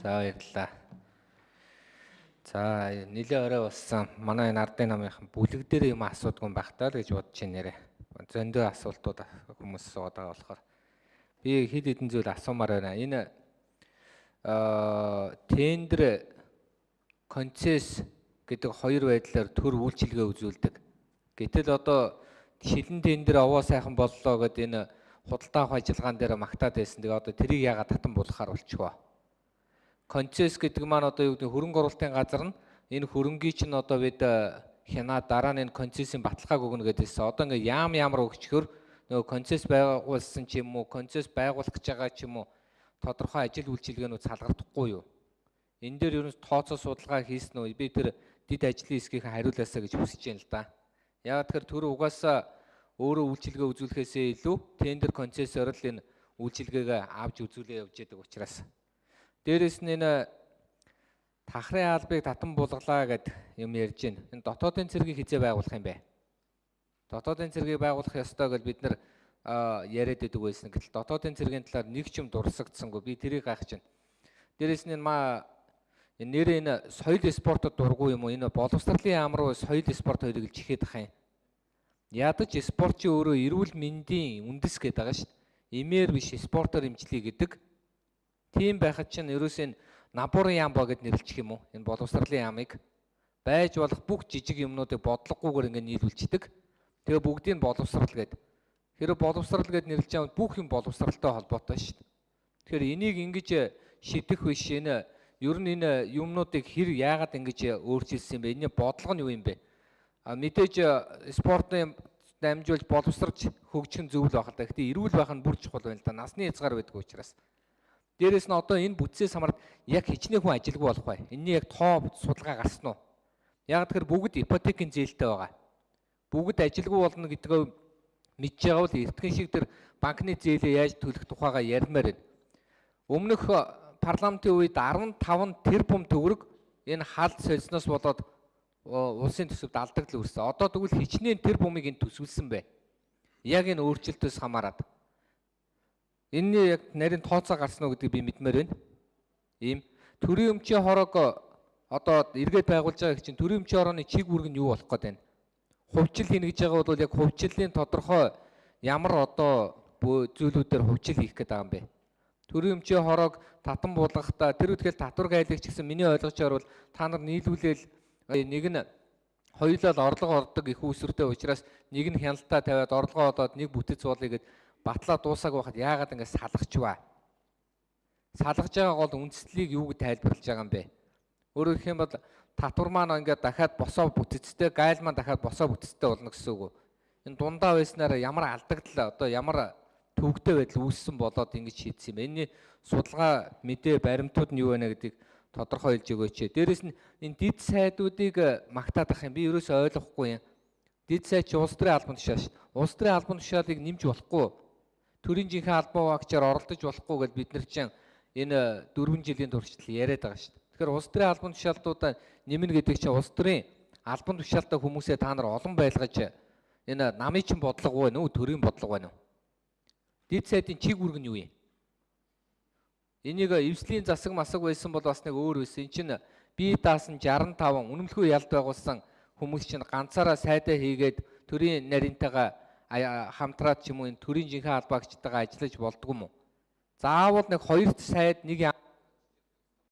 За баярлалаа. За нэлээ орой болсон. Манай энэ ардын намынхан бүлэг дээр юм асуудгүй юм байх таа л гэж бодож байна нэрэ. Зөндөө асуултууд хүмүүс суугаад байгаа болохоор би хэд хэдэн зүйл асуумаар байна. Энэ тендер концесс гэдэг хоёр байдлаар төр үйлчилгээ үзүүлдэг. Гэтэл одоо шилэн тендер овоо сайхан боллоо гэдэг энэ худалдаа авах ажиллагаан дээр магтаад байсан. Тэгээ одоо тэрийг яагаад татан болгохаар болчихвоо. Концесс гэдэг маань одоо юу гэдэг хөрөнгө оруулалтын газар нь энэ хөрөнгийг чинь одоо бид хянаа дараа нь энэ концессийн баталгааг өгнө гэдээсээ одоо ингээ ямар өгчхөр нөгөө концесс байгуулсан ч юм уу концесс байгуулах гэж байгаа ч юм уу тодорхой ажил үйлчилгээнүүд салгардахгүй юу? Энэ дээр ерөнхийдөө тооцоо судалгаа хийсэн үү? Би тэр дид ажлын хэсгийнхээ хариулаасаа гэж хүсэж байна л да. Яг тэр төр угаасаа өөрөө үйлчилгээ үзүүлэхээсээ илүү тендер концессоор л энэ үйлчилгээгээ авч үзүүлээ явж байгаа учраас. Дээрээс нь энэ тахрын албыг татан булгалаа гэд юм ярьж байна. Энэ дотоодын цэргийг хизээ байгуулах юм бэ? Дотоодын цэргийг байгуулах ёстой гэж бид нар яриад байдаг байсан. Гэтэл дотоодын цэргийн талаар нэг ч юм дурсагдсангүй. Би тэрийг гайхаж байна. Дээрээс нь энэ соёл спортод дургүй юм уу? Энэ боловсролын яам руу соёл спорт хоёрыг л жихэд ах юм. Ядаж спорт чи өөрөө эрүүл мэндийн үндэс гэдэг байгаа шүү дээ. Имээр биш спортоор имжлэе гэдэг. Тийм байхад чинь ерөөсөө набуурын яам ба гэд нэрлчих юм уу? Энэ боловсролын яамыг байж болох бүх жижиг юмнуудыг бодлогогүйгээр ингэ нийлүүлчихдэг. Тэгээ бүгдийг боловсрал гэд. Хэрэв боловсрал гэд нэрлэж байгаа бүх юм боловсралтай холбоотой шүү дээ. Тэгэхээр энийг ингэж шидэх биш энэ ер нь энэ юмнуудыг яагаад ингэж өөрчилсөн юм бэ? Энэ бодлого нь юу юм бэ? Мэдээж спортын дамжуулж боловсрч хөгжих нь зөв л байх л да. Гэхдээ эрүүл байх нь бүр чухал байна л да. Насны хязгаар байдаг учраас. Дээрээс нь одоо энэ бүтцээс хамаарат яг хичнээн хүн ажилгүй болох бай. Энэний яг тоо судалгаа гарсан уу? Яг тэгэхээр бүгд ипотекийн зээлтэй байгаа. Бүгд ажилгүй болно гэдгээ мэдж байгаа бол эртхэн шиг тэр банкны зээлээ яаж төлөх тухайгаа ярмаар байна. Өмнөх парламентын үед 15 тэрбум төгрөг энэ халд солисноос болоод улсын төсөвд алдагдал үүссэн. Одоо тэгвэл хичнээн тэрбумыг энэ төсвөлсөн бай. Яг энэ өөрчлөлтөөс хамаарат. Энэний яг нарийн тооцоо гарсан уу гэдгийг би мэдмээр байна. Ийм төрийн өмчийн хорог одоо эргээд байгуулж байгаа чинь төрийн өмчийн хорооны чиг үүрэг нь юу болох гээд байна? Хувьчил хийнэ гэж байгаа бол яг хувьчлалын тодорхой ямар одоо зүйлүүдээр хувьчил хийх гээд байгаа юм бэ? Төрийн өмчийн хорог татан буулгахдаа тэр үтгэл татвар гайлагч гэсэн миний ойлгочоор бол та нар нийлүүлээл нэг нь хоёулаа орлого ордог их үүсвэртэй учраас нэг нь хяналтаа тавиад орлогоо олоод нэг бүтэц болъё гэд батлаа дуусаагүй байхад яагаад ингэ салгачваа? Салгаж байгаа гол үндслийг юу гэж тайлбарлаж байгаа юм бэ? Өөрөөр хэлэх юм бол татвар маань ингээд дахиад босоо бүтэцтэй, гайл маань дахиад босоо бүтэцтэй болно гэсэн үг үү? Энэ дундаа байснаар ямар алдагдал одоо ямар төвөгтэй байдал үүссэн болоод ингэж шийдсэн юм. Энэний судалгаа мэдээ баримтууд нь юу байна гэдгийг тодорхой хэлж өгөөч. Дээрээс нь энэ дид сайдуудыг магтаад ах юм. Би ерөөсөй ойлгохгүй юм. Дид сайд чи улс төрийн албан тушаал шүү. Улс төрийн албан тушаалыг нэмж болохгүй. Төрийн жинхэнэ албан хаагчаар оролдож болохгүй гэж бид нар чинь энэ 4 жилийн туршид яриад байгаа шүү. Тэгэхээр улс төрийн албан тушаалдуудаа нэмнэ гэдэг чинь улс төрийн албан тушаалтай хүмүүсээ та нар олон байлгаж энэ намын чинь бодлого байна уу, төрийн бодлого байна уу? Дид сайдын чиг үүрэг нь юу юм? Энийг эвслийн засаг масаг байсан бол бас нэг өөр байсан. Энд чинь бие даасан 65 үнэмлэхүй ялд байгуулсан хүмүүс чинь ганцаараа сайдаа хийгээд төрийн нарийнтайгаа хамтраад ч юм уу энэ төрийн жинхэнэ албаагчтайгаа ажиллаж болдгоо юм уу? Заавал нэг хоёр сайд нэг